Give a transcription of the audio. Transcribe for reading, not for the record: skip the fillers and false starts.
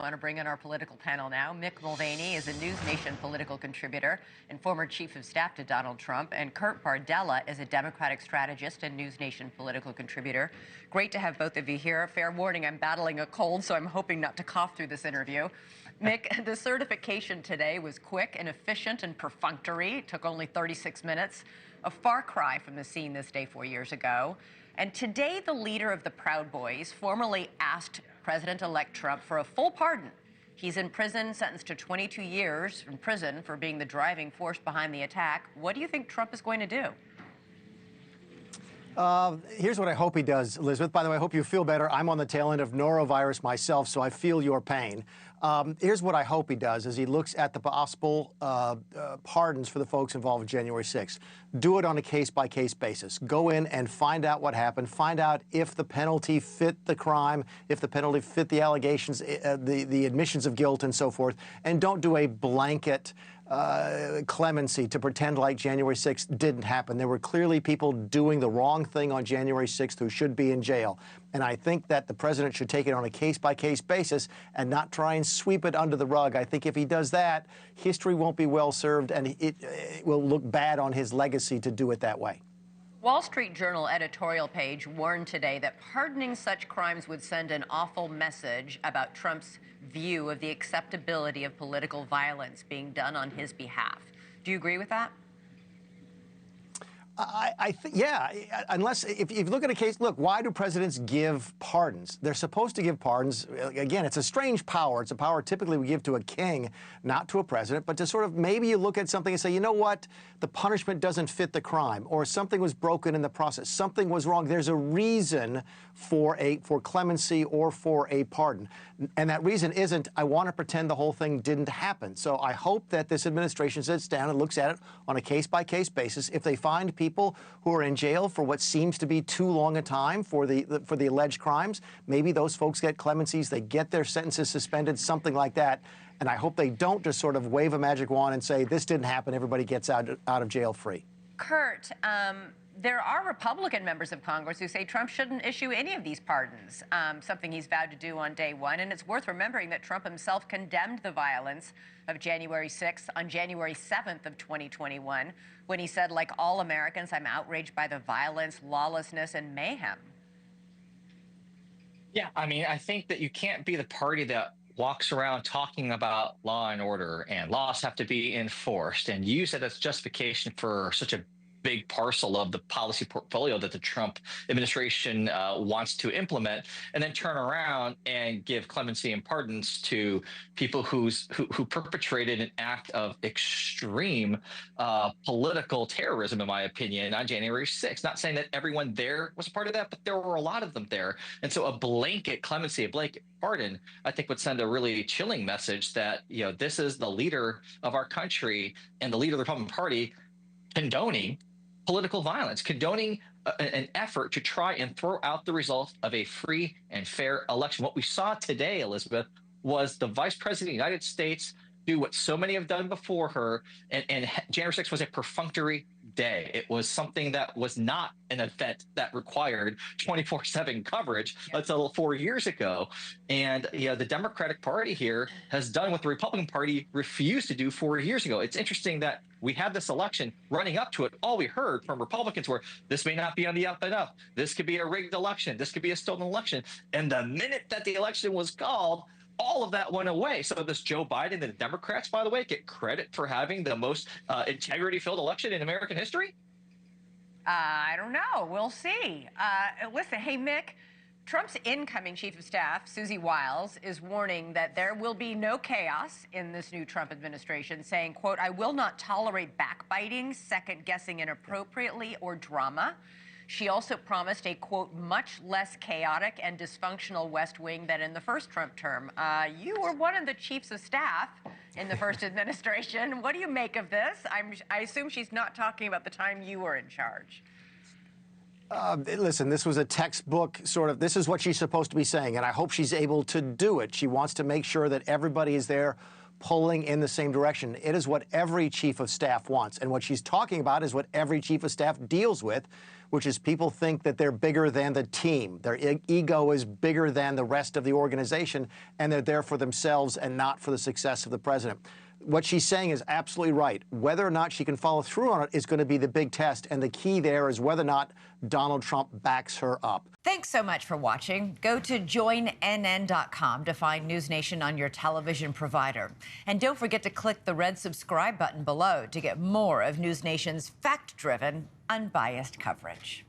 I want to bring in our political panel now. Mick Mulvaney is a NewsNation political contributor and former chief of staff to Donald Trump. And Kurt Bardella is a Democratic strategist and NewsNation political contributor. Great to have both of you here. Fair warning, I'm battling a cold, so I'm hoping not to cough through this interview. Mick, the certification today was quick and efficient and perfunctory. It took only 36 minutes. A far cry from the scene this day 4 years ago. And today, the leader of the Proud Boys formally asked President-elect Trump for a full pardon. He's in prison, sentenced to 22 years in prison for being the driving force behind the attack. What do you think Trump is going to do? Here's what I hope he does, Elizabeth. By the way, I hope you feel better. I'm on the tail end of norovirus myself, so I feel your pain. Here's what I hope he does, is he looks at the possible pardons for the folks involved in January 6th. Do it on a case-by-case basis. Go in and find out what happened. Find out if the penalty fit the crime, if the penalty fit the allegations, the admissions of guilt and so forth. And don't do a blanket clemency to pretend like January 6th didn't happen. There were clearly people doing the wrong thing on January 6th who should be in jail. And I think that the president should take it on a case-by-case basis and not try and sweep it under the rug. I think if he does that, history won't be well served, and it will look bad on his legacy to do it that way. Wall Street Journal editorial page warned today that pardoning such crimes would send an awful message about Trump's view of the acceptability of political violence being done on his behalf. Do you agree with that? I think, yeah, unless, if you look at a case, look, why do presidents give pardons? They're supposed to give pardons. Again, it's a strange power. It's a power typically we give to a king, not to a president, but to sort of, maybe you look at something and say, you know what, the punishment doesn't fit the crime, or something was broken in the process, something was wrong. There's a reason for clemency or for a pardon. And that reason isn't, I want to pretend the whole thing didn't happen. So I hope that this administration sits down and looks at it on a case-by-case basis. If they find people who are in jail for what seems to be too long a time for the alleged crimes, maybe those folks get clemencies, they get their sentences suspended, something like that. And I hope they don't just sort of wave a magic wand and say, this didn't happen, everybody gets out of jail free. Kurt, there are Republican members of Congress who say Trump shouldn't issue any of these pardons, something he's vowed to do on day one. And it's worth remembering that Trump himself condemned the violence of January 6th on January 7th of 2021, when he said, like all Americans, I'm outraged by the violence, lawlessness, and mayhem. Yeah, I mean, I think that you can't be the party that walks around talking about law and order and laws have to be enforced and use it as justification for such a big parcel of the policy portfolio that the Trump administration wants to implement, and then turn around and give clemency and pardons to people who perpetrated an act of extreme political terrorism, in my opinion, on January 6th. Not saying that everyone there was a part of that, but there were a lot of them there. And so a blanket clemency, a blanket pardon, I think would send a really chilling message that, you know, this is the leader of our country and the leader of the Republican Party condoning political violence, condoning an effort to try and throw out the results of a free and fair election. What we saw today, Elizabeth, was the Vice President of the United States do what so many have done before her, and January 6th was a perfunctory day. It was something that was not an event that required 24/7 coverage until 4 years ago. And the Democratic Party here has done what the Republican Party refused to do 4 years ago. It's interesting that we had this election running up to it. All we heard from Republicans were, this may not be on the up and up. This could be a rigged election. This could be a stolen election. And the minute that the election was called, all of that went away. So does Joe Biden and the Democrats, by the way, get credit for having the most integrity-filled election in American history? I don't know. We'll see. Listen, hey, Mick, Trump's incoming chief of staff, Susie Wiles, is warning that there will be no chaos in this new Trump administration, saying, quote, I will not tolerate backbiting, second-guessing inappropriately, or drama. She also promised a, quote, much less chaotic and dysfunctional West Wing than in the first Trump term. You were one of the chiefs of staff in the first administration. What do you make of this? I assume she's not talking about the time you were in charge. Listen, this was a textbook sort of, this is what she's supposed to be saying, and I hope she's able to do it. She wants to make sure that everybody is there pulling in the same direction. It is what every chief of staff wants, and what she's talking about is what every chief of staff deals with which is people think that they're bigger than the team. Their ego is bigger than the rest of the organization, and they're there for themselves and not for the success of the president. What she's saying is absolutely right. Whether or not she can follow through on it is going to be the big test, and the key there is whether or not Donald Trump backs her up. Thanks so much for watching. Go to joinnn.com to find NewsNation on your television provider. And don't forget to click the red subscribe button below to get more of NewsNation's fact-driven, unbiased coverage.